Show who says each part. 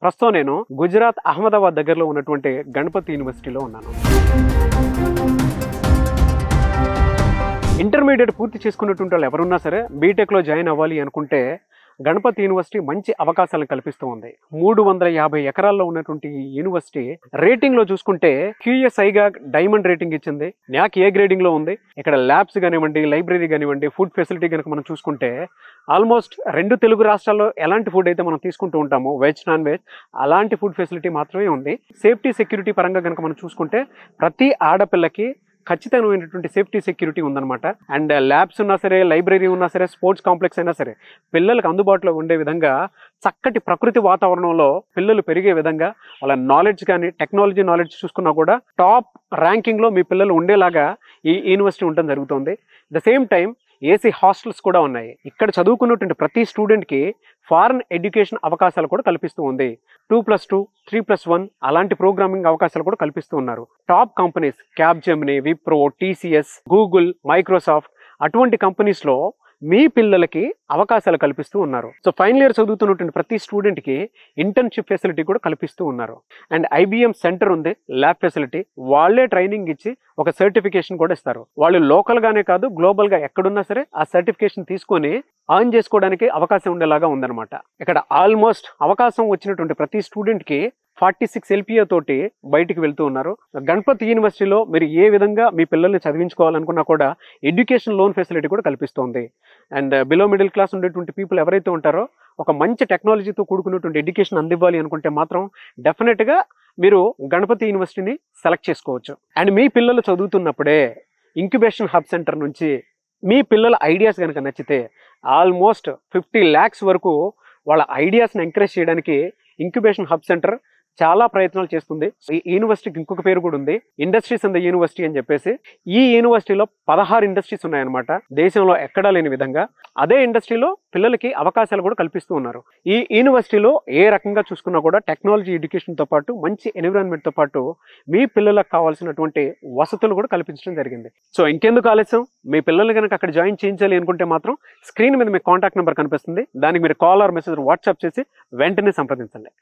Speaker 1: ప్రస్తుతం నేను గుజరాత్ అహ్మదాబాద్ దగ్గరలో ఉన్నటువంటి గణపతి యూనివర్సిటీలో ఉన్నాను. ఇంటర్మీడియట్ పూర్తి చేసుకున్నటువంటి వాళ్ళు ఎవరున్నా సరే బీటెక్లో జాయిన్ అవ్వాలి అనుకుంటే గణపతి యూనివర్సిటీ మంచి అవకాశాలను కల్పిస్తూ ఉంది. 350 ఎకరాల్లో ఉన్నటువంటి ఈ యూనివర్సిటీ రేటింగ్ లో చూసుకుంటే QSIగా డైమండ్ రేటింగ్ ఇచ్చింది. న్యాక్ ఏ గ్రేడింగ్ లో ఉంది. ఇక్కడ ల్యాబ్స్ కానివ్వండి, లైబ్రరీ కానివ్వండి, ఫుడ్ ఫెసిలిటీ కనుక మనం చూసుకుంటే ఆల్మోస్ట్ 2 తెలుగు రాష్ట్రాల్లో ఎలాంటి ఫుడ్ అయితే మనం తీసుకుంటూ ఉంటామో వెజ్ నాన్ వెజ్ అలాంటి ఫుడ్ ఫెసిలిటీ మాత్రమే ఉంది. సేఫ్టీ సెక్యూరిటీ పరంగా కనుక మనం చూసుకుంటే ప్రతి ఆడపిల్లకి ఖచ్చితమైనటువంటి సేఫ్టీ సెక్యూరిటీ ఉందన్నమాట. అండ్ ల్యాబ్స్ ఉన్నా సరే, లైబ్రరీ ఉన్నా సరే, స్పోర్ట్స్ కాంప్లెక్స్ అయినా సరే పిల్లలకు అందుబాటులో ఉండే విధంగా చక్కటి ప్రకృతి వాతావరణంలో పిల్లలు పెరిగే విధంగా వాళ్ళ నాలెడ్జ్ కానీ టెక్నాలజీ నాలెడ్జ్ చూసుకున్నా కూడా టాప్ ర్యాంకింగ్లో మీ పిల్లలు ఉండేలాగా ఈ యూనివర్సిటీ ఉండడం జరుగుతుంది. The same time AC hostels కూడా ఉన్నాయి. ఇక్కడ చదువుకున్నటువంటి ప్రతి స్టూడెంట్కి ఫారెన్ ఎడ్యుకేషన్ అవకాశాలు కూడా కల్పిస్తూ ఉంది. 2+2, 3+1 అలాంటి ప్రోగ్రామింగ్ అవకాశాలు కూడా కల్పిస్తూ ఉన్నారు. Top companies Capgemini, Wipro, TCS, Google, Microsoft అటువంటి కంపెనీస్లో మీ పిల్లలకి అవకాశాలు కల్పిస్తూ ఉన్నారు. సో ఫైనల్ ఇయర్ చదువుతున్నటువంటి ప్రతి స్టూడెంట్కి ఇంటర్న్షిప్ ఫెసిలిటీ కూడా కల్పిస్తూ ఉన్నారు. అండ్ IBM సెంటర్ ఉంది, ల్యాబ్ ఫెసిలిటీ. వాళ్ళే ట్రైనింగ్ ఇచ్చి ఒక సర్టిఫికేషన్ కూడా ఇస్తారు. వాళ్ళు లోకల్గానే కాదు గ్లోబల్గా ఎక్కడున్నా సరే ఆ సర్టిఫికేషన్ తీసుకొని ఆన్ చేసుకోవడానికి అవకాశం ఉండేలాగా ఉందన్నమాట. ఇక్కడ ఆల్మోస్ట్ అవకాశం వచ్చినటువంటి ప్రతి స్టూడెంట్కి 46 LPA తోటి బయటికి వెళ్తూ ఉన్నారు. గణపతి యూనివర్సిటీలో మీరు ఏ విధంగా మీ పిల్లల్ని చదివించుకోవాలనుకున్నా కూడా ఎడ్యుకేషన్ లోన్ ఫెసిలిటీ కూడా కల్పిస్తుంది. అండ్ బిలో మిడిల్ క్లాస్ ఉండేటువంటి పీపుల్ ఎవరైతే ఉంటారో ఒక మంచి టెక్నాలజీతో కూడుకున్నటువంటి ఎడ్యుకేషన్ అందివ్వాలి అనుకుంటే మాత్రం డెఫినెట్గా మీరు గణపతి యూనివర్సిటీని సెలెక్ట్ చేసుకోవచ్చు. అండ్ మీ పిల్లలు చదువుతున్నప్పుడే ఇంక్యుబేషన్ హబ్ సెంటర్ నుంచి మీ పిల్లల ఐడియాస్ కనుక నచ్చితే ఆల్మోస్ట్ 50 lakhs వరకు వాళ్ళ ఐడియాస్ని ఎంకరేజ్ చేయడానికి ఇంక్యుబేషన్ హబ్ సెంటర్ చాలా ప్రయత్నాలు చేస్తుంది. ఈ యూనివర్సిటీకి ఇంకొక పేరు కూడా ఉంది, ఇండస్ట్రీస్ ఇన్ ద యూనివర్సిటీ అని చెప్పేసి. ఈ యూనివర్సిటీలో 16 ఇండస్ట్రీస్ ఉన్నాయన్నమాట, దేశంలో ఎక్కడా లేని విధంగా. అదే ఇండస్ట్రీలో పిల్లలకి అవకాశాలు కూడా కల్పిస్తూ ఉన్నారు. ఈ యూనివర్సిటీలో ఏ రకంగా చూసుకున్నా కూడా టెక్నాలజీ ఎడ్యుకేషన్తో పాటు మంచి ఎన్విరాన్మెంట్తో పాటు మీ పిల్లలకు కావాల్సినటువంటి వసతులు కూడా కల్పించడం జరిగింది. సో ఇంకెందుకు ఆలస్యం, మీ పిల్లల్ని కనుక అక్కడ జాయిన్ చేయించాలి అనుకుంటే మాత్రం స్క్రీన్ మీద మీ కాంటాక్ట్ నెంబర్ కనిపిస్తుంది. దానికి మీరు కాల్ ఆర్ మెసేజ్ వాట్సాప్ చేసి వెంటనే సంప్రదించండి.